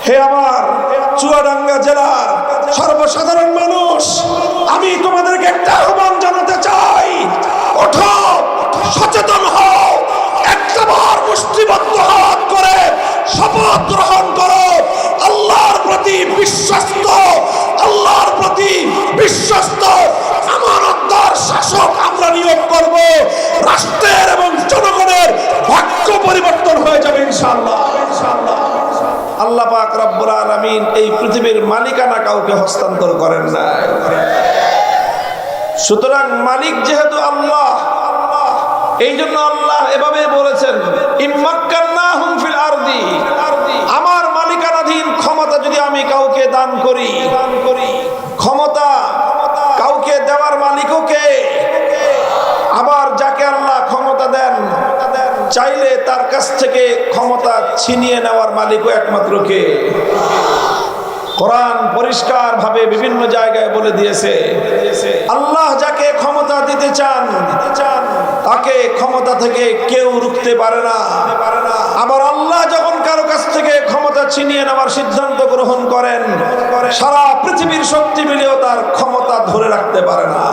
হে আমার চুয়াডাঙ্গা জেলার সর্বসাধারণ মানুষ, আমি তোমাদেরকে একটা আহ্বান জানাতে চাই, ওঠো, সচেতন হও, একটাবার মুষ্টিবদ্ধ হাত করে শপথ গ্রহণ করো, আল্লাহর প্রতি বিশ্বস্ত, আল্লাহর প্রতি বিশ্বস্ত আমানতদার শাসক আমরা নিয়োগ করব। রাষ্ট্রের এবং জনগণের ভাগ্য পরিবর্তন হয়ে যাবে ইনশাআল্লাহ। আল্লাহ পাক রব্বুল আলামিন এই পৃথিবীর মালিকানা কাউকে হস্তান্তর করেন না, সুতরাং মালিক যেহেতু আল্লাহ, এই জন্য আল্লাহ এভাবে বলেছেন, ইম্মাক্কান্নাহুম ফিল আরদি, আমার মালিকানাধীন ক্ষমতা যদি আমি কাউকে দান করি, ক্ষমতা কাউকে দেওয়ার মালিকও কে? আবার যাকে আল্লাহ ক্ষমতা দেন, চাইলে তার কাছ থেকে ক্ষমতা ছিনিয়ে নেওয়ার মালিকও একমাত্র কে? কোরআন পরিষ্কার ভাবে বিভিন্ন জায়গায় বলে দিয়েছে, আল্লাহ যাকে ক্ষমতা দিতে চান তাকে ক্ষমতা থেকে কেউ রুখতে পারে না। আবার আল্লাহ যখন কারো কাছ থেকে ক্ষমতা ছিনিয়ে নেওয়ার সিদ্ধান্ত গ্রহণ করেন, সারা পৃথিবীর শক্তি মিলেও তার ক্ষমতা ধরে রাখতে পারে না।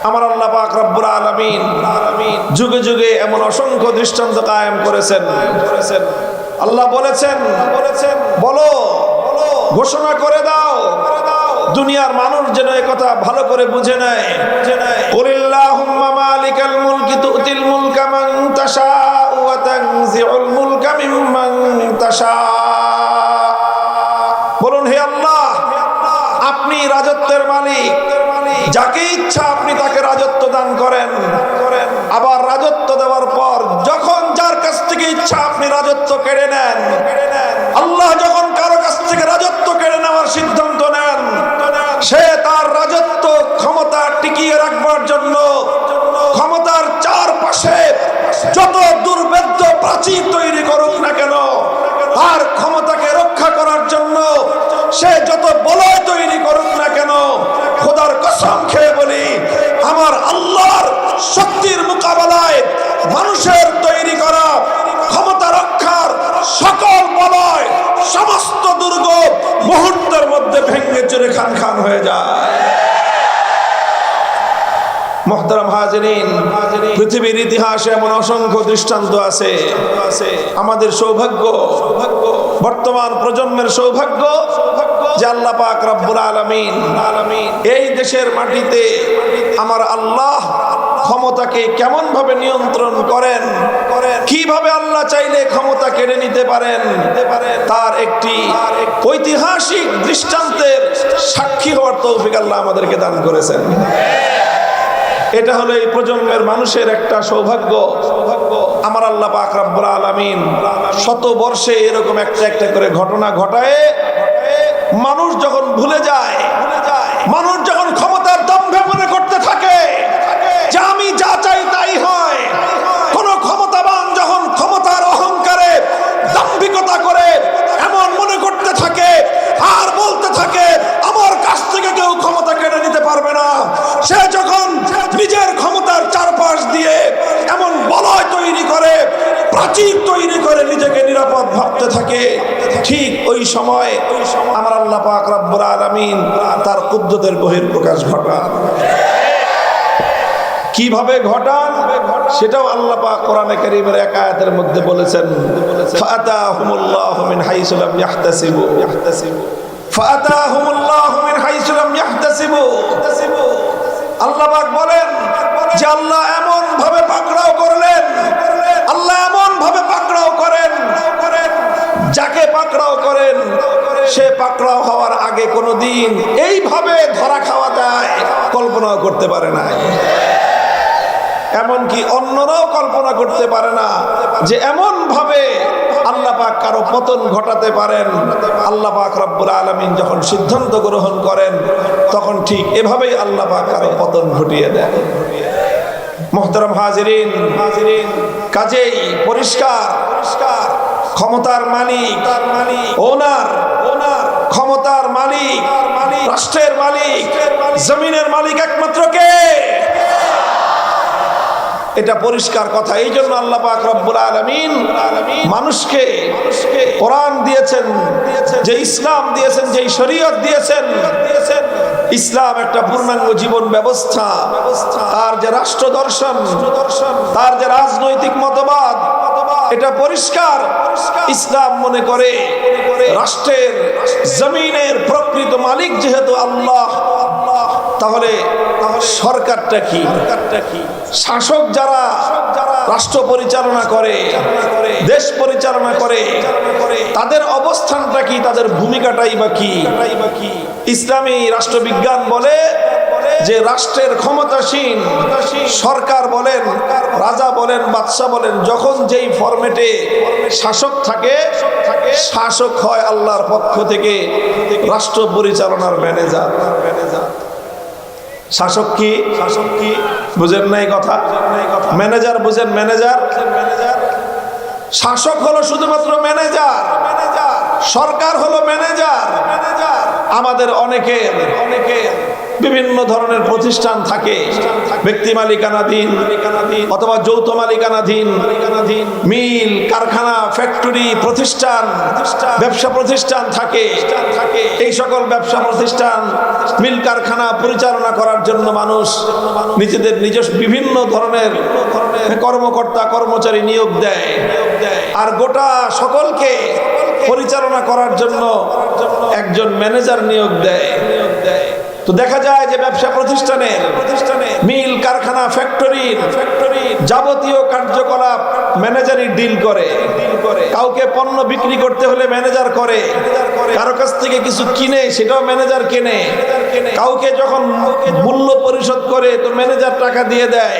আমার আল্লাহ পাক রব্বুল আলামিন যুগে যুগে এমন অসংখ্য দৃষ্টান্ত কায়েম করেছেন। আল্লাহ বলেছেন, বলো, ঘোষণা করে দাও, দুনিয়ার মানুষ যেন একথা ভালো করে বুঝে নেয়। কুলিল্লাহুম্মা মালিকাল মুলকি তুতিল মুলকা মান তাশাউ ওয়া তানজিউল মুলকা মিম্মান তাশাউ। বলুন, হে আল্লাহ, আপনি রাজত্বের মালিক, যাকে ইচ্ছা আপনি তাকে রাজত্ব দান করেন। আবার রাজত্ব দেওয়ার পর যখন যার কাছ থেকে ইচ্ছা আপনি রাজত্ব কেড়ে নেন। আল্লাহ যখন কারো কাছ থেকে রাজত্ব কেড়ে নেওয়ার সিদ্ধান্ত নেন, সে তার রাজত্ব ক্ষমতা টিকিয়ে রাখবার জন্য ক্ষমতার চারপাশে যত দুর্ভেদ্য প্রাচীর তৈরি করুক না কেন, তার ক্ষমতাকে রক্ষা করার জন্য সে যত বলয় তৈরি করুক না কেন, খোদার কসম খেয়ে বলি, আমার আল্লাহর শক্তির মোকাবেলায় মানুষের তৈরি করা ক্ষমতা রক্ষার সকল বলয়, সমস্ত দুর্গ মুহূর্তের মধ্যে ভেঙে চুরে খান খান হয়ে যায়। মুহতারাম হাজিরিন, পৃথিবীর ইতিহাসে এমন অসংখ্য দৃষ্টান্ত আছে। আমাদের সৌভাগ্য, বর্তমান প্রজন্মের সৌভাগ্য যে আল্লাহ পাক রব্বুল আলামিন এই দেশের মাটিতে আমার আল্লাহ ক্ষমতাকে কেমন ভাবে নিয়ন্ত্রণ করেন, কিভাবে আল্লাহ চাইলে ক্ষমতা কেড়ে নিতে পারেন, তার একটি ঐতিহাসিক দৃষ্টান্তের সাক্ষী হওয়ার তৌফিক আল্লাহ আমাদেরকে দান করেছেন। এটা হলো এই প্রজন্মের মানুষের একটা সৌভাগ্য। আমার আল্লাহ পাক রব্বুল আলামিন শত বর্ষে এরকম একটা একটা করে ঘটনা ঘটায়। মানুষ যখন ভুলে যায়, মানুষ যখন ক্ষমতার দম্ভে মনে করতে থাকে যে আমি যা চাই তাই হয়, কোন ক্ষমতাবান যখন ক্ষমতার অহংকারে দাম্ভিকতা করে এমন মনে করতে থাকে আর বলতে থাকে আমার কাছ থেকে কেউ ক্ষমতা কেড়ে নিতে পারবে না, সে যখন নিজের ক্ষমতার চারপাশ দিয়ে এমন বলয় তৈরি করে, প্রাচীর তৈরি করে নিজেকে নিরাপদ ভাবতে থাকে, ঠিক ওই সময় আমার আল্লাহ পাক রব্বুল আলামিন তার কুদরতের বহিঃপ্রকাশ ঘটান। কিভাবে ঘটান সেটাও আল্লাহ পাক কোরআনে কারীমের এক আয়াতের মধ্যে বলেছেন, ফাআতাহুমুল্লাহু মিন হাইসু লাম ইয়াহতাসিবু, ফাআতাহুমুল্লাহু মিন হাইসু লাম ইয়াহতাসিবু। আল্লাহ পাক বলেন যে আল্লাহ এমন ভাবে পাকড়াও করলেন, আল্লাহ এমন ভাবে পাকড়াও করেন, যাকে পাকড়াও করেন সে পাকড়াও হওয়ার আগে কোনোদিন এইভাবে ধরা খাওয়া যায় কল্পনাও করতে পারে না। এমনকি অন্যরাও কল্পনা করতে পারে না যে এমন ভাবে আল্লাহ পাক কারো পতন ঘটাতে পারেন। আল্লাহ পাক রব্বুল আলামিন যখন সিদ্ধান্ত গ্রহণ করেন তখন ঠিক এভাবেই আল্লাহ পাক কারো পতন ঘটিয়ে দেন। মুহতারাম হাজিরিন, কাজেই পরিষ্কার ক্ষমতার মালিক, ওনার ক্ষমতার মালিক, রাষ্ট্রের মালিক, জমিনের মালিক একমাত্র কে? এটা পরিষ্কার কথা। এই জন্য আল্লাহ পাক রব্বুল আলামিন মানুষকে কোরআন দিয়েছেন, যে ইসলাম দিয়েছেন, যে শরীয়ত দিয়েছেন, ইসলাম একটা পূর্ণাঙ্গ জীবন ব্যবস্থা, তার যে রাষ্ট্র দর্শন, তার যে রাজনৈতিক মতবাদ, এটা পরিষ্কার। ইসলাম মনে করে রাষ্ট্রের জমিনের প্রকৃত মালিক যেহেতু আল্লাহ, তাহলে সরকারটা কি, শাসক যারা রাষ্ট্র পরিচালনা করে, দেশ পরিচালনা করে, তাদের অবস্থানটা কি, তাদের ভূমিকাটাই বা কি। ইসলামী রাষ্ট্রবিজ্ঞান বলে যে রাষ্ট্রের ক্ষমতাসীন সরকার বলেন, রাজা বলেন, বাদশা বলেন, যখন যেই ফরম্যাটে শাসক থাকে, শাসক হয় আল্লাহর পক্ষ থেকে রাষ্ট্র পরিচালনার ম্যানেজার। শাসক কি, বুঝেন নাই কথা? ম্যানেজার বুঝেন? ম্যানেজার, শাসক হলো শুধুমাত্র ম্যানেজার, সরকার হলো ম্যানেজার। আমাদের অনেকের বিভিন্ন ধরনের প্রতিষ্ঠান থাকে, ব্যক্তি মালিকানাধীন অথবা যৌথ মালিকানাধীন, মিল, কারখানা, ফ্যাক্টরি, প্রতিষ্ঠান, ব্যবসা প্রতিষ্ঠান থাকে। এই সকল ব্যবসা প্রতিষ্ঠান, মিল, কারখানা পরিচালনা করার জন্য মানুষ নিজেদের নিজস্ব বিভিন্ন ধরনের কর্মকর্তা কর্মচারী নিয়োগ দেয়, আর গোটা সকলকে পরিচালনা করার জন্য একজন ম্যানেজার নিয়োগ দেয়। তো দেখা যায় যে ব্যবসা প্রতিষ্ঠানে, মিল, কারখানা, ফ্যাক্টরি যাবতীয় কার্যকলাপ ম্যানেজারই ডিল করে। কাউকে পণ্য বিক্রি করতে হলে ম্যানেজার করে, কারো কাছ থেকে কিছু কিনে সেটাও ম্যানেজার কেনে, কাউকে যখন মূল্য পরিশোধ করে তো ম্যানেজার টাকা দিয়ে দেয়।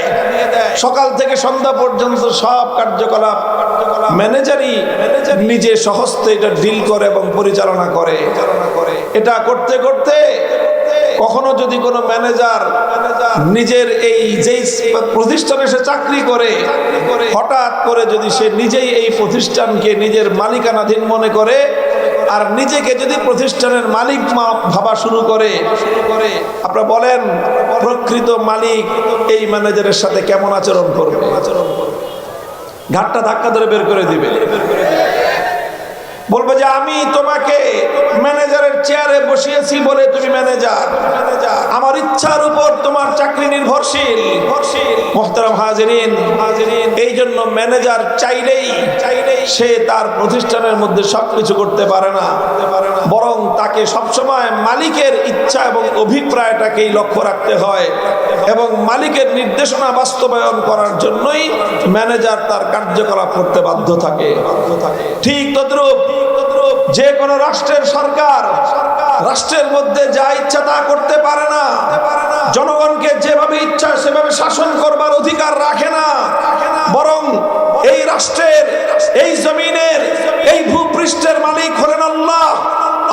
সকাল থেকে সন্ধ্যা পর্যন্ত সব কার্যকলাপ ম্যানেজারই নিজে সহস্তে এটা ডিল করে এবং পরিচালনা করে। এটা করতে করতে কখনো যদি কোনো ম্যানেজার নিজের এই যেই প্রতিষ্ঠানে সে চাকরি করে, হঠাৎ করে যদি সে নিজেই এই প্রতিষ্ঠানকে নিজের মালিকানাধীন মনে করে আর নিজেকে যদি প্রতিষ্ঠানের মালিক ভাবা শুরু করে, আপনারা বলেন প্রকৃত মালিক এই ম্যানেজারের সাথে কেমন আচরণ করবে? ঘাটটা ধাক্কা ধরে বের করে দিবে, বলবো যে আমি তোমাকে ম্যানেজারের চেয়ারে বসিয়েছি বলে তুমি ম্যানেজার, আমার ইচ্ছার উপর তোমার চাকরি নির্ভরশীল। মুহতারাম হাজিরিন, এই জন্য ম্যানেজার চাইলেই সে তার প্রতিষ্ঠানের মধ্যে সবকিছু করতে পারে না, বরং তাকে সবসময় মালিকের ইচ্ছা এবং অভিপ্রায়টাকেই লক্ষ্য রাখতে হয় এবং মালিকের নির্দেশনা বাস্তবায়ন করার জন্যই ম্যানেজার তার কার্যকলাপ করতে বাধ্য থাকে। ঠিক তদ্রূপ যে কোনো রাষ্ট্রের সরকার রাষ্ট্রের মধ্যে যা ইচ্ছা তা করতে পারে না, জনগণকে যেভাবে ইচ্ছা সেভাবে শাসন করবার অধিকার রাখে না, বরং এই রাষ্ট্রের, এই জমিনের, এই ভূপৃষ্ঠের মালিক হলেন আল্লাহ।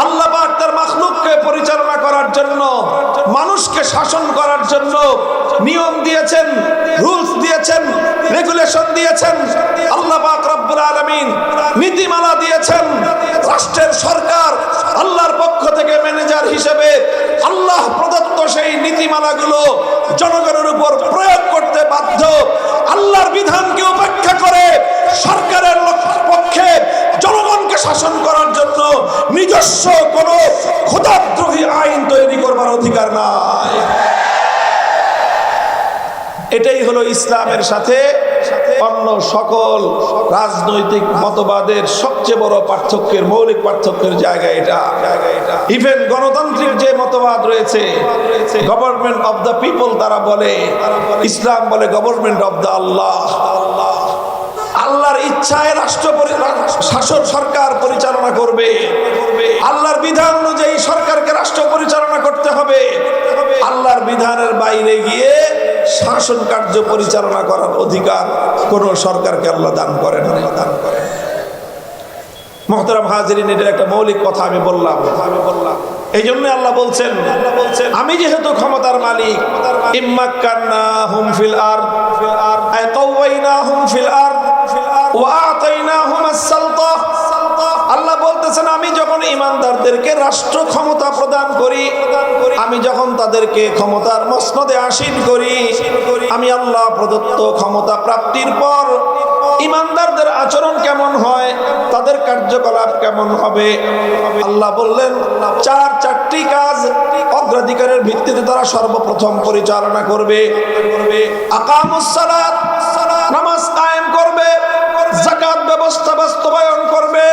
আল্লাহ পাক তার মাখলুককে পরিচালনা করার জন্য, মানুষকে শাসন করার জন্য নিয়ম দিয়েছেন, রুলস দিয়েছেন, রেগুলেশন দিয়েছেন। আল্লাহ পাক রব্বুল আলামিন নীতিমালা দিয়েছেন। রাষ্ট্রের সরকার আল্লাহর পক্ষ থেকে ম্যানেজার হিসেবে আল্লাহ প্রদত্ত সেই নীতিমালাগুলো জনগণের উপর প্রয়োগ করতে বাধ্য। আল্লাহর বিধানকে উপেক্ষা করে সরকারের পক্ষে জনগণকে শাসন করার জন্য নিজস্ব কোনো খোদাদ্রোহী আইন তৈরি করবার অধিকার নাই। এটাই হলো ইসলামের সাথে অন্য সকল রাজনৈতিক মতবাদের সবচেয়ে বড় পার্থক্যের, মৌলিক পার্থক্যের জায়গা এটা। ইভেন গণতান্ত্রিক যে মতবাদ রয়েছে, গভর্নমেন্ট অফ দ্য পিপল তারা বলে, ইসলাম বলে গভর্নমেন্ট অফ দ্য আল্লাহ। আল্লাহর ইচ্ছায় রাষ্ট্র শাসন সরকার পরিচালনা করবে, আল্লাহর বিধান অনুযায়ী সরকারকে রাষ্ট্র পরিচালনা করতে হবে। আল্লাহর বিধানের বাইরে গিয়ে শাসন কার্য পরিচালনা করার অধিকার কোন সরকারকে আল্লাহ দান করেন না। মুহতারাম হাজিরিন, এটা একটা মৌলিক কথা আমি বললাম। এই জন্য আল্লাহ বলছেন, আমি যেহেতু ক্ষমতার মালিক, ইম্মাক্কান্নাহুম ফিল আরদ আই কাওয়াইনাহুম ফিল আরদ ওয়া আতাইনাহুমাস সালতা। আল্লাহ বলতেছেন, আমি যখন ঈমানদারদেরকে রাষ্ট্র ক্ষমতা প্রদান করি, আমি যখন তাদেরকে ক্ষমতার মসনদে আসীন করি, আমি আল্লাহ প্রদত্ত ক্ষমতা প্রাপ্তির পর ইমানদারদের আচরণ কেমন হয়, তাদের কার্যকলাপ কেমন হবে। আল্লাহ বললেন চারটি কাজ অগ্রাধিকারের ভিত্তিতে তারা সর্বপ্রথম পরিচালনা করবে। আকামুস সালাত, নামাজ কায়েম করবে, যাকাত ব্যবস্থা বাস্তবায়ন করবে,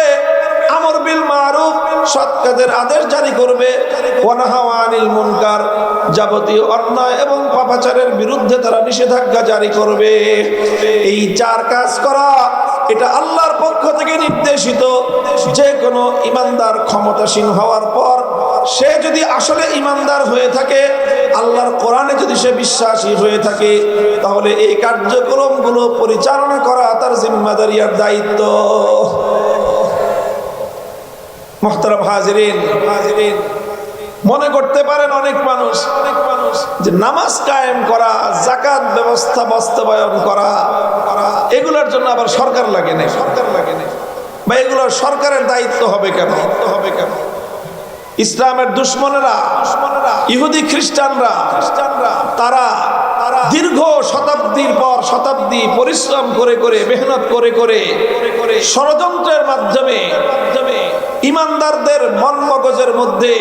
আমর বিল মারুফ, সৎ কাজের আদেশ জারি করবে, ওয়া নাহা আনিল মুনকার, যাবতীয় অন্যায় এবং পাপাচারের বিরুদ্ধে তারা নিষেধাজ্ঞা জারি করবে। এই চার কাজ করা এটা আল্লাহর পক্ষ থেকে নির্দেশিত। যে কোনো ইমানদার ক্ষমতাসীন হওয়ার পর সে যদি আসলে ইমানদার হয়ে থাকে, আল্লাহর কোরআনে যদি সে বিশ্বাসী হয়ে থাকে, তাহলে এই কার্যক্রমগুলো পরিচালনা করা তার জিম্মাদারি আর দায়িত্ব। মুহতারাম হাজিরিন, মনে করতে পারেন অনেক মানুষ যে নামাজ কায়েম করা, যাকাত ব্যবস্থা বাস্তবায়ন করা, এগুলোর জন্য আবার সরকার লাগে না, বা এগুলো সরকারের দায়িত্ব হবে কেন? ইসলামের দুশ্মনেরা, ইহুদি খ্রিস্টানরা, তারা দীর্ঘ শতাব্দীর পর শতাব্দী পরিশ্রম করে করে, মেহনত করে করে, ষড়যন্ত্রের মাধ্যমে ইমানদারদের মন মগজের মধ্যে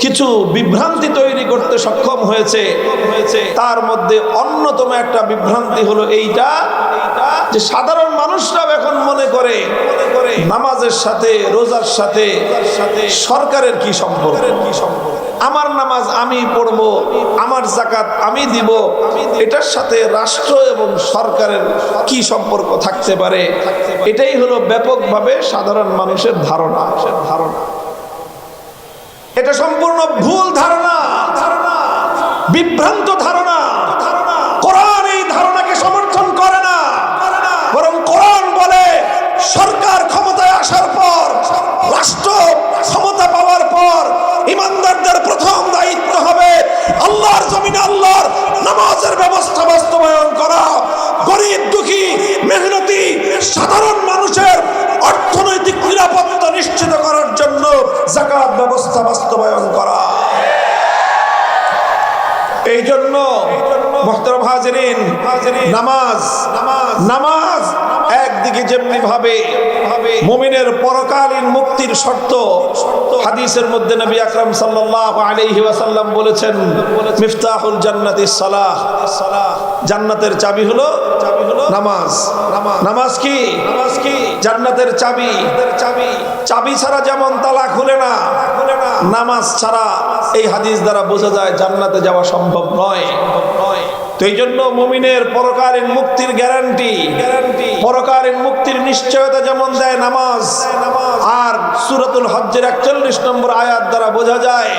কিছু বিভ্রান্তি তৈরি করতে সক্ষম হয়েছে। তার মধ্যে অন্যতম একটা বিভ্রান্তি হলো এইটা যে সাধারণ মানুষরা এখন মনে করে নামাজের সাথে, রোজার সাথে সরকারের কি সম্পর্ক? আমার নামাজ আমি পড়ব, আমার যাকাত আমি দিব, এটার সাথে রাষ্ট্র এবং সরকারের কি সম্পর্ক থাকতে পারে? এটাই হলো ব্যাপকভাবে সাধারণ মানুষের ধারণা। এটা সম্পূর্ণ ভুল ধারণা, বিভ্রান্ত ধারণা। কোরআন এই ধারণাকে সমর্থন করে না, বরং কোরআন বলে সরকার ক্ষমতায় আসার পর, রাষ্ট্র ক্ষমতা পাওয়ার পর ইমানদারদের প্রথম দায়িত্ব হবে আল্লাহর জমিনে আল্লাহর নামাজের ব্যবস্থা বাস্তবায়ন করা, গরিব দুঃখী মেহনতি সাধারণ মানুষের অর্থনৈতিক নিরাপত্তা নিশ্চিত করার জন্য যাকাত ব্যবস্থা বাস্তবায়ন করা। এই জন্য মুহতারাম হাজিরিন, নামাজ একদিকে যেমনি ভাবে মুমিনের পরকালীন মুক্তির শর্ত, হাদিসের মধ্যে নবী আকরাম সাল্লাল্লাহু আলাইহি ওয়াসাল্লাম বলেছেন মিফতাহুল জান্নাতিস সালাহ, জান্নাতের চাবি হলো নামাজ। নামাজ কি? জান্নাতের চাবি। চাবি ছাড়া যেমন তালা খুলে না, নামাজ ছাড়া এই হাদিস দ্বারা বোঝা যায় জান্নাতে যাওয়া সম্ভব নয়। তো এই জন্য মুমিনের পরকালীন মুক্তির গ্যারান্টি, পরকালীন মুক্তির নিশ্চয়তা যেমন দেয় নামাজ, আর সূরাতুল হজ্জের 41 নম্বর আয়াত দ্বারা বোঝা যায়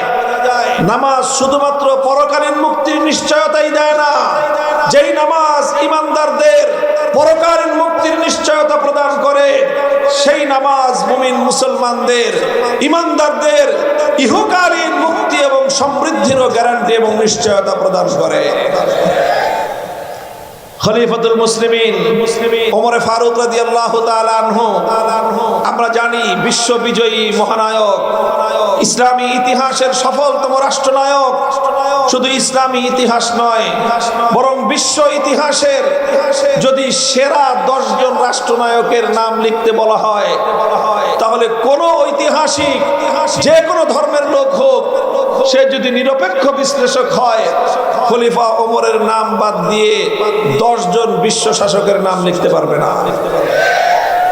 নামাজ শুধুমাত্র পরকালীন মুক্তির নিশ্চয়তাই দেয় না, যেই নামাজ ইমানদারদের পরকালীন মুক্তির নিশ্চয়তা প্রদান করে, সেই নামাজ মুমিন মুসলমানদের, ইমানদারদের ইহকালীন মুক্তি এবং সমৃদ্ধিরও গ্যারান্টি এবং নিশ্চয়তা প্রদান করে। খলিফাতুল মুসলিমিন ওমর ফারুক রাদিয়াল্লাহু তাআলা আনহু, আমরা জানি বিশ্ব বিজয়ী মহানায়ক, ইসলামী ইতিহাসের সফলতম রাষ্ট্রনায়ক। শুধু ইসলামী ইতিহাস নয়, বরং বিশ্ব ইতিহাসের যদি সেরা 10 জন রাষ্ট্রনায়কের নাম লিখতে বলা হয়, তাহলে কোন ঐতিহাসিক, যে কোনো ধর্মের লোক হোক, সে যদি নিরপেক্ষ বিশ্লেষক হয়, খলিফা ওমরের নাম বাদ দিয়ে 10 জন বিশ্ব শাসকের নাম লিখতে পারবে না।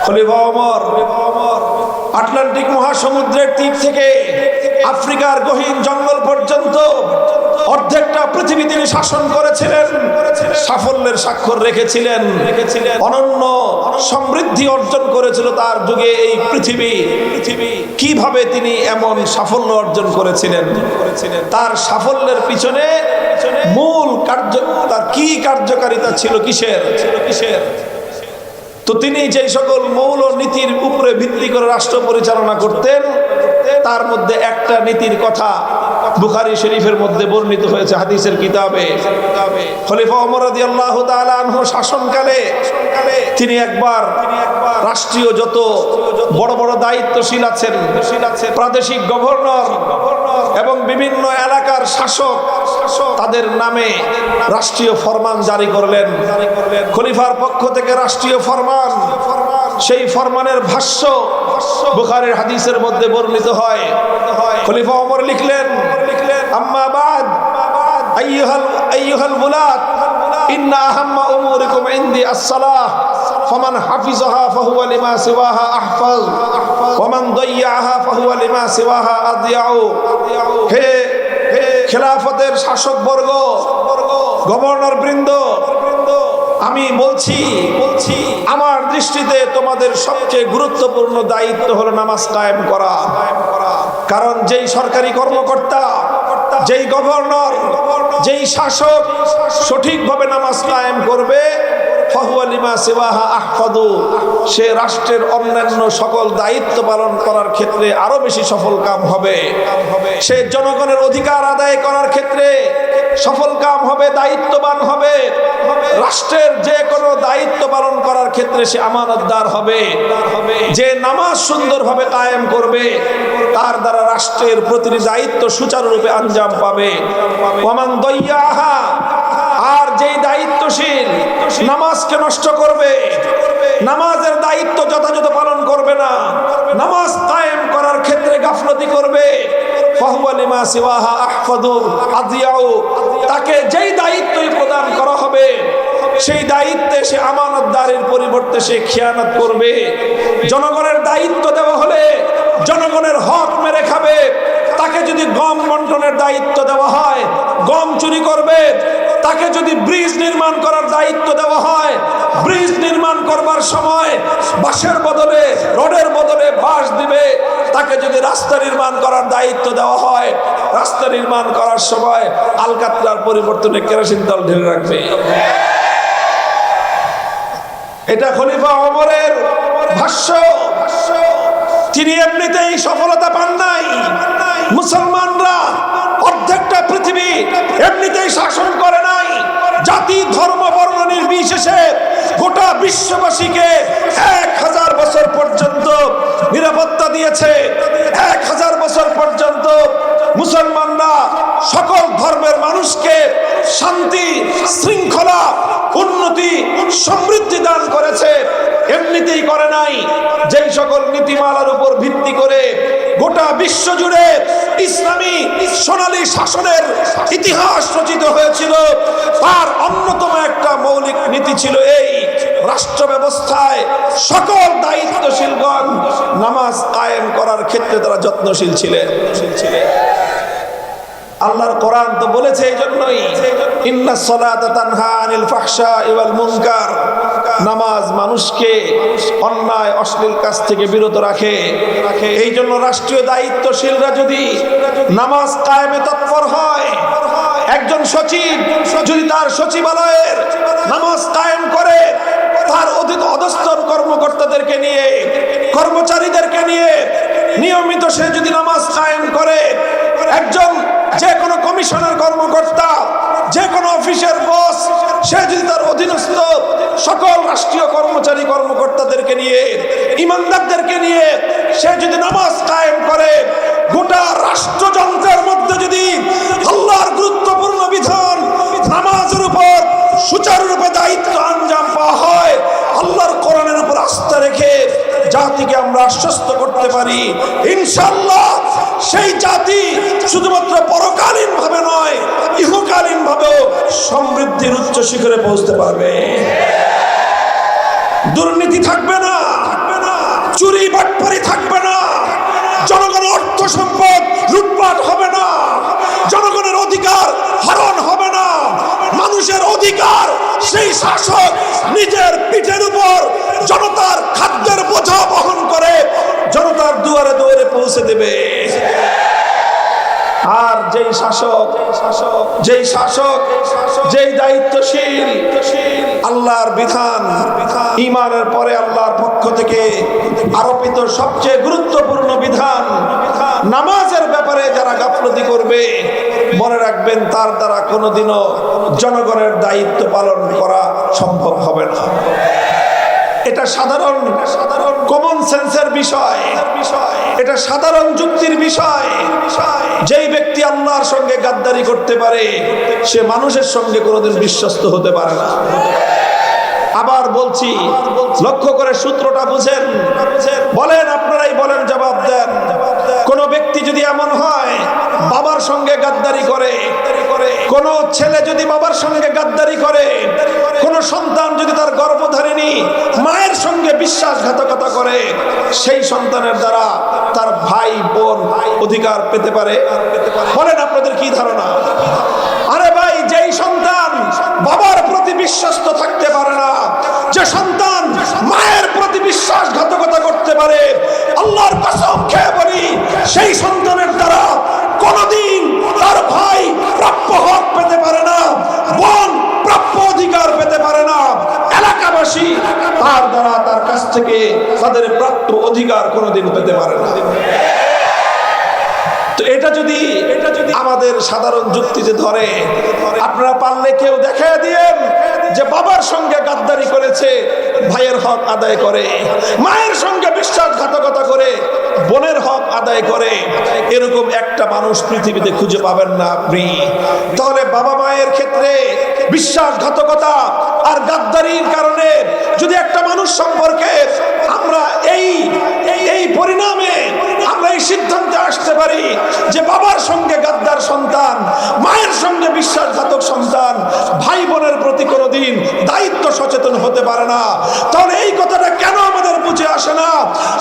খলিফা ওমর আটলান্টিক মহাসমুদ্রের তীর থেকে আফ্রিকার গহীন জঙ্গল পর্যন্ত অর্ধেকটা পৃথিবী তিনি শাসন করেছিলেন, সাফল্যের স্বাক্ষর রেখেছিলেন, অনন্য সমৃদ্ধি অর্জন করেছিল তার যুগে এই পৃথিবী। কিভাবে তিনি এমন সাফল্য অর্জন করেছিলেন? তার সাফল্যের পিছনে মূল তার কি কার্যকারিতা ছিল, কিসের? তো তিনি যে সকল মৌল নীতির উপরে ভিত্তি করে রাষ্ট্র পরিচালনা করতেন, তার মধ্যে একটা নীতির কথা বুখারী শরীফের মধ্যে বর্ণিত হয়েছে হাদিসের কিতাবে। খলিফা ওমর রাদিয়াল্লাহু তাআলা আনহু শাসনকালে তিনি একবার রাষ্ট্রীয় যত বড় বড় দায়িত্বশীল আছেন, প্রাদেশিক গভর্নর, এবং বিভিন্ন এলাকার শাসক তাদের নামে রাষ্ট্রীয় ফরমান জারি করলেন। খলিফার পক্ষ থেকে রাষ্ট্রীয় ফরমান, সেই ফরমানের ভাষ্য বুখারীর হাদিসের মধ্যে বর্ণিত হয়। খলিফা ওমর লিখলেন, আম্মা বাদ আইয়ুহাল বুলাত ইন্না আহাম্মা উমুরিকুম ইনদি আস-সালাহ ফামান হাফিজাহা ফাহুয়া লিমা সিওয়াহা আহফাজ ওয়া মান দাইয়াহা ফাহুয়া লিমা সিওয়াহা আদিয়াউ। হে খেলাফতের শাসকবর্গ, গভর্নর বৃন্দ, আমি বলছি আমার দৃষ্টিতে তোমাদের সবচেয়ে গুরুত্বপূর্ণ দায়িত্ব হলো নামাজ কায়েম করা। কারণ যেই সরকারি কর্মকর্তা, যেই গভর্নর, যেই শাসক সঠিকভাবে নামাজ কায়েম করবে, ফাহুয়া লিমা সিওয়াহা আহফাদু, সে রাষ্ট্রের অন্যান্য সকল দায়িত্ব পালন করার ক্ষেত্রে আরো বেশি সফল কাম হবে। সে জনগণের অধিকার আদায় করার ক্ষেত্রে সফল কাম হবে, দায়িত্ববান হবে। রাষ্ট্রের যে কোনো দায়িত্ব পালন করার ক্ষেত্রে সে আমানতদার হবে। যে নামাজ সুন্দরভাবে কায়েম করবে তার দ্বারা রাষ্ট্রের প্রতিটি দায়িত্ব সুচারুরূপে আঞ্জাম পাবে। ওয়ামান দাইয়াহা, আর যেই দায়িত্বশীল নামাজকে নষ্ট করবে, নামাজের দায়িত্ব যথাযথ পালন করবে না, নামাজ কায়েম করার ক্ষেত্রে গাফলতি করবে, ফাহুয়া লিমা সিওয়াহা আহফাদু আদিয়াউ, তাকে যেই দায়িত্বই প্রদান করা হবে সেই দায়িত্বে সে আমানতদারের পরিবর্তে সে খেয়ানত করবে। জনগণের দায়িত্ব দেওয়া হলে জনগণের হক মেরে খাবে। তাকে যদি গম বন্টনের দায়িত্ব দেওয়া হয় গম চুরি করবে। তাকে যদি ব্রিজ নির্মাণ করার দায়িত্ব দেওয়া হয়, ব্রিজ নির্মাণ করবার সময় বাঁশের বদলে, রডের বদলে বাঁশ দিবে। তাকে যদি রাস্তা নির্মাণ করার দায়িত্ব দেওয়া হয়, রাস্তা নির্মাণ করার সময় আলকাতরার পরিবর্তনে কেরোসিন তেল ঢেলে রাখবে। এটা খলিফা ওমরের ভাষ্য। তিনি এমনিতেই সফলতা পান নাই। মুসলমানরা অর্ধেকটা পৃথিবী এমনিতেই শাসন করে নাই। জাতি, ধর্ম, বর্ণ নির্বিশেষে গোটা বিশ্ববাসীকে 1000 বছর পর্যন্ত নিরাপত্তা দিয়েছে। 1000 বছর পর্যন্ত মুসলমানরা সকল ধর্মের মানুষকে শান্তি, শৃঙ্খলা, উন্নতি, সমৃদ্ধি দান করেছে। এমনিতেই করে নাই। যেই সকল নীতিমালার উপর ভিত্তি করে গোটা বিশ্ব জুড়ে ইসলামী সোনালী শাসনের ইতিহাস রচিত হয়েছিল, তার অন্যতম একটা মৌলিক নীতি ছিল এই: রাষ্ট্র ব্যবস্থায় সকল দায়িত্বশীলগণ নামাজ কায়েম করার ক্ষেত্রে তারা যত্নশীল ছিলেন। আল্লাহর কোরআন তো বলেছে এই জন্যই, ইন্নাস সালাতা তানহা আনিল ফাহশাই ওয়াল মুনকার, নামাজ মানুষকে অন্যায় অশ্লীল কাজ থেকে বিরত রাখে। এই জন্য রাষ্ট্রীয় দায়িত্বশীলরা যদি নামাজ কায়েমে তৎপর হয়, একজন সচিব যদি তার সচিবালয়ের নামাজ কায়েম করে, তার অধস্তন কর্মকর্তাদেরকে নিয়ে, কর্মচারীদেরকে নিয়ে নিয়মিত সে যদি নামাজ কায়েম করে, একজন যে কোনো কমিশনের কর্মকর্তা, যে কোনো অফিসের বস, সে যদি তার অধীনস্থ সকল রাষ্ট্রীয় কর্মচারী কর্মকর্তাদেরকে নিয়ে, ইমানদারদেরকে নিয়ে সে যদি নামাজ কায়েম করে, গোটা রাষ্ট্রযন্ত্রের মধ্যে যদি আল্লাহর গুরুত্বপূর্ণ বিধান নামাজের উপর সুচারুরূপে দায়িত্ব আঞ্জাম পাওয়া হয়, আল্লাহর কোরআনের উপর আস্থা রেখে জাতিকে আমরা আশ্বস্ত করতে পারি, ইনশাআল্লাহ সেই জাতি শুধুমাত্র পরকালীন ভাবে নয়, ইহকালীন ভাবেও সমৃদ্ধির উচ্চ শিখরে পৌঁছতে পারবে। দুর্নীতি থাকবে না, চুরি বাটপারি থাকবে না, জনগণের অর্থ সম্পদ লুটপাট হবে না, জনগণের অধিকার হরণ হবে না। মানুষের অধিকার সেই শাসক নিজের পিঠের উপর জনতার খাদ্যের বোঝা বহন করে জনতার দুয়ারে দুয়ারে পৌঁছে দেবে। আর যেই শাসক, যেই দায়িত্বশীল আল্লাহর বিধান, ঈমানের পরে আল্লাহর পক্ষ থেকে আরোপিত সবচেয়ে গুরুত্বপূর্ণ বিধান নামাজের ব্যাপারে যারা গাফলতি করবে, মনে রাখবেন তার দ্বারা কোনোদিনও জনগণের দায়িত্ব পালন করা সম্ভব হবে না। এটা সাধারণ কমন সেন্সের বিষয়। এটা সাধারণ যুক্তির বিষয়। যেই ব্যক্তি আল্লাহর সঙ্গে গাদ্দারি করতে পারে সে মানুষের সঙ্গে কোনোদিন বিশ্বস্ত হতে পারে না। আবার বলছি, লক্ষ্য করে সূত্রটা বুঝেন। বলেন, আপনারাই বলেন, জবাব দেন। কোন ব্যক্তি যদি এমন হয় বাবার সঙ্গে গাদ্দারি করে, কোন ছেলে যদি বাবার সঙ্গে গাদ্দারি করে, কোন সন্তান যদি তার গর্ভধারিণী মায়ের সঙ্গে বিশ্বাসঘাতকতা করে, সেই সন্তানের দ্বারা তার ভাই বোন অধিকার পেতে পারে? বলেন, আপনাদের কি ধারণা? আরে ভাই, যেই সন্তান বাবার প্রতি বিশ্বস্ত থাকতে পারে না, যে সন্তান মায়ের প্রতি বিশ্বাসঘাতকতা করতে পারে, আল্লাহর কসম খেয়ে বলি, সেই সন্তানের দ্বারা কোনদিন তার ভাই প্রাপ্য হক পেতে পারে না, বোন প্রাপ্য অধিকার পেতে পারে না, এলাকাবাসী তার দ্বারা তার কাছ থেকে তাদের প্রাপ্য অধিকার কোনদিন পেতে পারে না। তো এটা যদি আমাদের সাধারণ যুক্তিতে ধরে, আপনারা পারলে কেউ দেখায় দিয়েন যে বাবার সঙ্গে গাদ্দারি করেছে, ভাইয়ের হক আদায় করে, মায়ের সঙ্গে বিশ্বাসঘাতকতা করে বোনের হক আদায় করে, এরকম একটা মানুষ পৃথিবীতে খুঁজে পাবেন না আপনি। তাহলে বাবা মায়ের ক্ষেত্রে বিশ্বাসঘাতকতা আর গাদ্দারির কারণে যদি একটা মানুষ সম্পর্কে আমরা এই পরিণামে আমরা এই সিদ্ধান্তে আসতে পারি যে বাবার সঙ্গে গাদ্দার সন্তান, মায়ের সঙ্গে বিশ্বাসঘাতক সন্তান ভাই বোনের প্রতি কোনোদিন দায়িত্ব সচেতন হতে পারে না, তাহলে এই কথাটা কেন আমাদের বুঝে আসে না?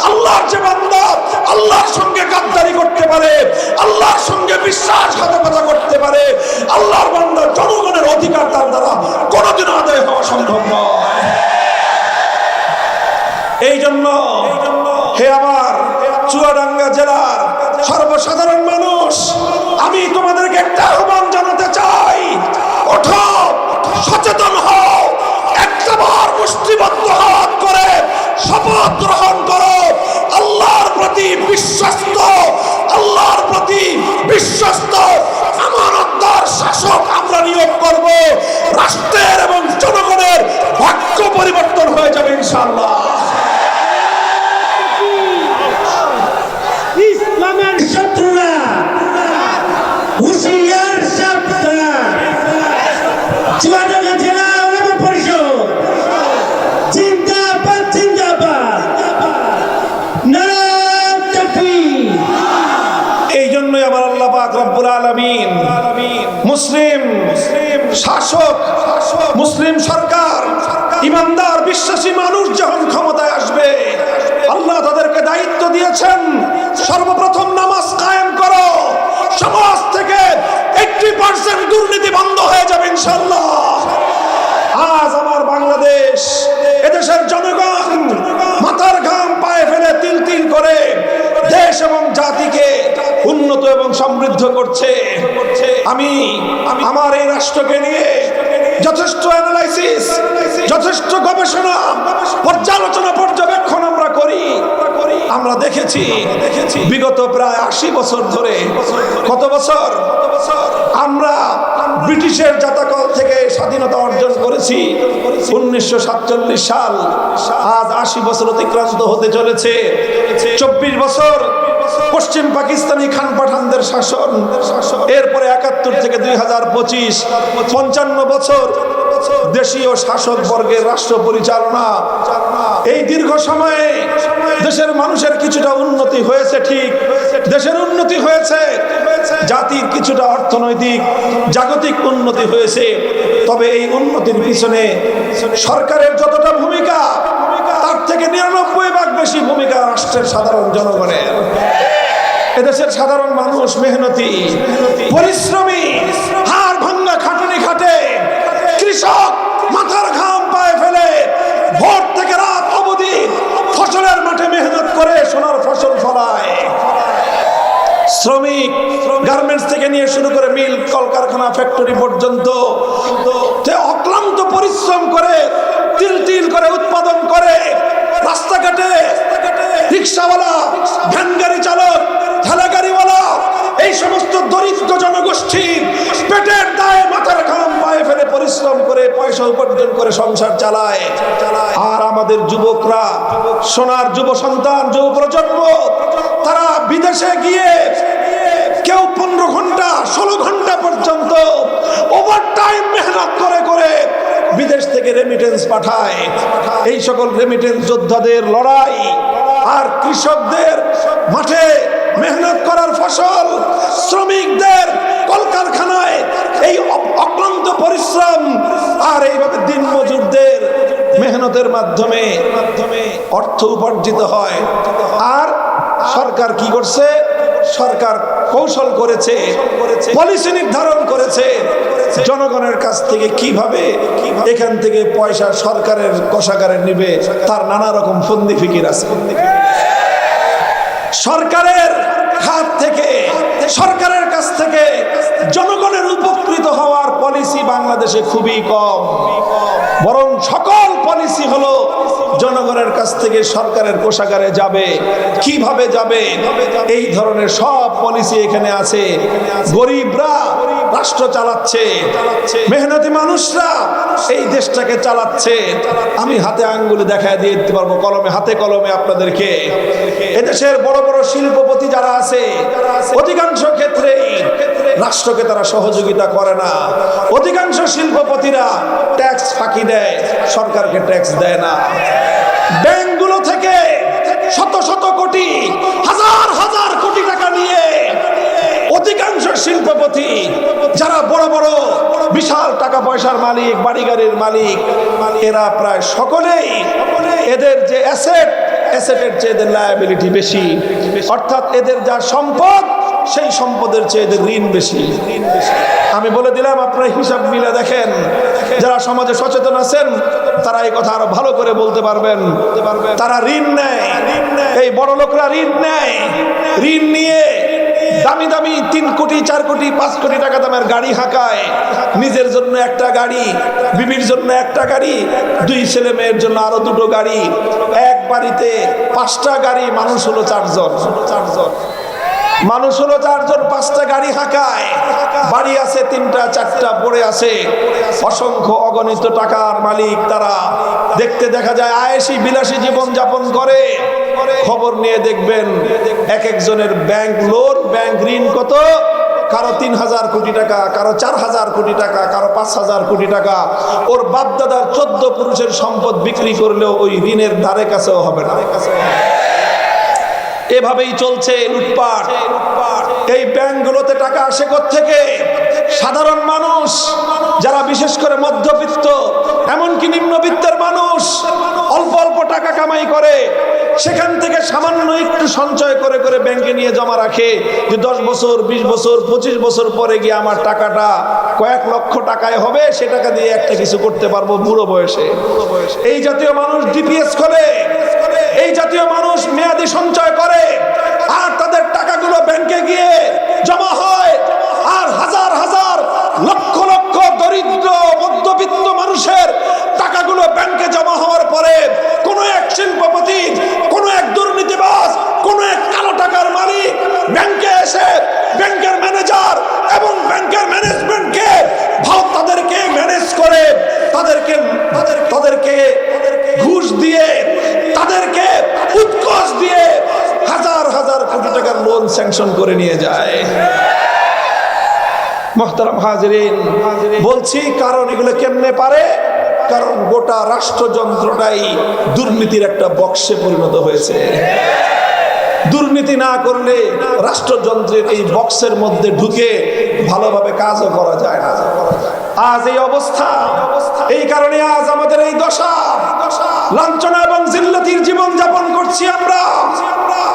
আল্লাহর যে বান্দা আল্লাহর সঙ্গে গাদ্দারি করতে পারে, আল্লাহর সঙ্গে বিশ্বাসঘাতকতা করতে পারে, আল্লাহর বান্দা জনগণের অধিকার তার দ্বারা কোনোদিন আদায় হওয়া সম্ভব নয়। এই জন্য হে আমার চুয়াডাঙ্গা জেলার সর্বসাধারণ মানুষ, আমি তোমাদেরকে একটা আহ্বান জানাতে চাই, ওঠো, সচেতন হও, একবার মুষ্টিবদ্ধ হাত করে শপথ গ্রহণ করো, আল্লাহর প্রতি বিশ্বস্ত, আল্লাহর প্রতি বিশ্বস্ত আমানতদার শাসক আমরা নিয়োগ করব। রাষ্ট্রের এবং জনগণের ভাগ্য পরিবর্তন হয়ে যাবে ইনশাআল্লাহ। ইসলামের শত্রুরা হুঁশিয়ার সাবধান। চুয়াডাঙ্গা জেলা ওলামা পরিষদ জিন্দাবাদ, জিন্দাবাদ, নারায়ে তাকবীর। এই জন্যই আমার আল্লাহ পাক রব্বুল আলামিন মুসলিম শাসক, মুসলিম সরকার, ইমানদার বিশ্বাসী মানুষ যখন ক্ষমতায় আসবে, আল্লাহ তাদেরকে দায়িত্ব দিয়েছেন, সর্বপ্রথম নামাজ কায়েম করো, সমাজ থেকে 80% দুর্নীতি বন্ধ হয়ে যাবে ইনশাআল্লাহ। আজ আমার বাংলাদেশ, এদেশের জনগণ মাথার ঘাম পায়ে ফেলে তিল তিল করে দেশ এবং জাতিকে উন্নত এবং সমৃদ্ধ করছে। আমি আমার এই রাষ্ট্রকে নিয়ে যথেষ্ট অ্যানালাইসিস, যথেষ্ট গবেষণা, পর্যালোচনা, পর্যবেক্ষণ আমরা করি। আমরা দেখেছি বিগত প্রায় 80 বছর ধরে, কত বছর আমরা ব্রিটিশের জাতাকল থেকে স্বাধীনতা অর্জন করেছি 1947 সাল। আজ 80 বছর অতিক্রান্ত হতে চলেছে। 24 বছর পশ্চিম পাকিস্তানি খান পাঠানদের শাসন, এরপরে 71 থেকে 2025 55 বছর দেশীয় শাসক বর্গের রাষ্ট্র পরিচালনা। এই দীর্ঘ সময়ে দেশের মানুষের কিছুটা উন্নতি হয়েছে, ঠিক, দেশের উন্নতি হয়েছে, জাতির কিছুটা অর্থনৈতিক জাগতিক উন্নতি হয়েছে। তবে এই উন্নতির পিছনে সরকারের যতটা ভূমিকা, তার থেকে 99% বেশি ভূমিকা রাষ্ট্রের সাধারণ জনগণের। এদেশের সাধারণ মানুষ মেহনতি, পরিশ্রমী, হাড় ভাঙ্গা খাটুনি খাটে, কৃষক মাথার ঘাম পায়ে ফেলে ভোর থেকে রাত অবধি ফসলের মাঠে মেহনত করে সোনার ফসল ফলায়। শ্রমিক গার্মেন্টস থেকে নিয়ে শুরু করে মিল, কলকারখানা, ফ্যাক্টরি পর্যন্ত অক্লান্ত পরিশ্রম করে তিল তিল করে উৎপাদন করে। রাস্তাঘাটে রিক্সাওয়ালা, ভ্যান গাড়ি চালক, ঠেলা গাড়িওয়ালা, এই সমস্ত দরিদ্র জনগোষ্ঠী পেটের দায়ে মাথার ঘাম পায়ে ফেলে পরিশ্রম করে পয়সা উপার্জন করে সংসার চালায়। আর আমাদের যুবকরা, সোনার যুব সন্তান, যুব প্রজন্ম, তারা থেকে রেমিটেন্স পাঠায়। এই সকল রেমিটেন্স যোদ্ধাদের লড়াই আর কৃষকদের মাঠে মেহনত করার ফসল, শ্রমিকদের কলকারখানায় এই অক্লান্ত পরিশ্রম, আর এইভাবে দিন মজুরদের মেহনতের মাধ্যমে অর্থ উপার্জিত হয়। আর সরকার কি করছে? সরকার কৌশল করেছে, পলিসি নির্ধারণ করেছে জনগণের কাছ থেকে কিভাবে এখান থেকে পয়সা সরকারের কোষাগারে নিবে, তার নানা রকম ফন্দি ফিকির আছে। সরকারের হাত থেকে, সরকারের কাছ থেকে জনগণের উপকৃত হওয়ার পলিসি বাংলাদেশে খুবই কম। বরং সকল পলিসি হলো জনগণের কাছ থেকে সরকারের কোষাগারে যাবে। কিভাবে যাবে, এই ধরনের সব পলিসি এখানে আছে। গরিবরা রাষ্ট্র চালাচ্ছে, মেহনতি মানুষরা এই দেশটাকে চালাচ্ছে। আমি হাতে আঙ্গুলে দেখায় দিয়ে দিতে পারবো, কলমে, হাতে কলমে আপনাদেরকে। এদেশের বড় বড় শিল্পপতি যারা আছে, অধিকাংশ ক্ষেত্রেই রাষ্ট্রকে তারা সহযোগিতা করে না। অধিকাংশ শিল্পপতিরা ট্যাক্স ফাঁকি দেয়, সরকারকে ট্যাক্স দেয় না। ব্যাংকগুলো থেকে শত শত কোটি, হাজার হাজার কোটি টাকা নিয়ে অধিকাংশ শিল্পপতি যারা বড় বড় বিশাল টাকা পয়সার মালিক, বাড়ি গাড়ির মালিক, এরা প্রায় সকলেই এদের যে অ্যাসেটের চেয়ে এদের লায়াবিলিটি বেশি। অর্থাৎ এদের যা সম্পদ, সেই সম্পদের চেয়ে এদের ঋণ বেশি। আমি বলে দিলাম, আপনারা হিসাব মিলে দেখেন। যারা সমাজে সচেতন আছেন তারা এই কথা আরো ভালো করে বলতে পারবেন। তারা ঋণ নেয়, এই বড় লোকরা ঋণ নেয়। ঋণ নিয়ে দামি দামি 3 কোটি, 4 কোটি, 5 কোটি টাকা দামের গাড়ি হাঁকায়। নিজের জন্য একটা গাড়ি, বিবির জন্য একটা গাড়ি, 2 ছেলে মেয়ের জন্য আরো 2টো গাড়ি। এক বাড়িতে 5টা গাড়ি, মানুষ হলো 4 জন। মানুষ হলো 4 জন, 5টা গাড়ি হাঁকায়। বাড়ি আছে 3টা 4টা পড়ে আছে। অসংখ্য অগণিত টাকার মালিক তারা। দেখতে দেখা যায় আয়েশি বিলাসী জীবন যাপন করে। খবর নিয়ে দেখবেন এক একজনের ব্যাংক লোন, ব্যাংক ঋণ কত? কারো 3000 কোটি টাকা, কারো 4000 কোটি টাকা, কারো 5000 কোটি টাকা। ওর বাপদাদার 14 পুরুষের সম্পদ বিক্রি করলেও ওই ঋণের ধারে কাছেও হবে না। এভাবেই চলছে লুটপাট। এই ব্যাংকগুলোতে টাকা আসে কোত্থেকে? সাধারণ মানুষ যারা বিশেষ করে মধ্যবিত্ত, এমনকি নিম্নবিত্তের মানুষ অল্প অল্প টাকা কামাই করে, সেখান থেকে সামান্য একটু সঞ্চয় করে করে ব্যাংকে নিয়ে জমা রাখে যে 10 বছর, 20 বছর, 25 বছর পরে গিয়ে আমার টাকাটা কয়েক লক্ষ টাকায় হবে, সে টাকা দিয়ে একটা কিছু করতে পারবো বুড়ো বয়সে। এই জাতীয় মানুষ ডিপিএস খোলে, এই জাতীয় মানুষ মেয়াদি সঞ্চয় করে, আর তাদের টাকাগুলো ব্যাংকে গিয়ে জমা হয়। আর হাজার হাজার লক্ষ লক্ষ দরিদ্র মধ্যবিত্ত মানুষের টাকাগুলো ব্যাংকে জমা হওয়ার পরে কোনো এক শিল্পপতি, কোনো এক দুর্নীতিবাজ, কোনো এক কালো টাকার মালিক ব্যাংকে এসে ব্যাংকের ম্যানেজার এবং ব্যাংকের ম্যানেজমেন্টকে তাদেরকে ম্যানেজ করে, তাদেরকে ঘুষ দিয়ে, তাদেরকে উৎকোচ দিয়ে হাজার হাজার কোটি টাকার লোন স্যাংশন করে নিয়ে যায়। মুহতারাম হাজিরিন, বলছি কারণ এগুলো কেমনে পারে? কারণ গোটা রাষ্ট্রযন্ত্রটাই দুর্নীতির একটা বক্সে পরিণত হয়েছে। দুর্নীতি না করলে রাষ্ট্রযন্ত্রের এই বক্সের মধ্যে ঢুকে ভালোভাবে কাজও করা যায় না। আজ এই অবস্থা, এই কারণে আজ আমাদের এই দশা, লাঞ্ছনা এবং জিল্লতির জীবন যাপন করছি আমরা।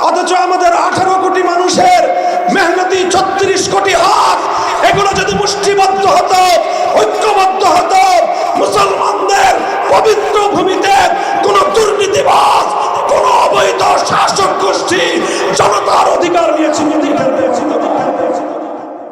অথচ আমাদের 18 কোটি মানুষের মেহনতি 36 কোটি হাত, এগুলো যদি মুষ্টিবদ্ধ হতো, ঐক্যবদ্ধ হতো, মুসলমানদের পবিত্র ভূমিতে কোন দুর্নীতিবাজ, কোন অবৈধ শাসক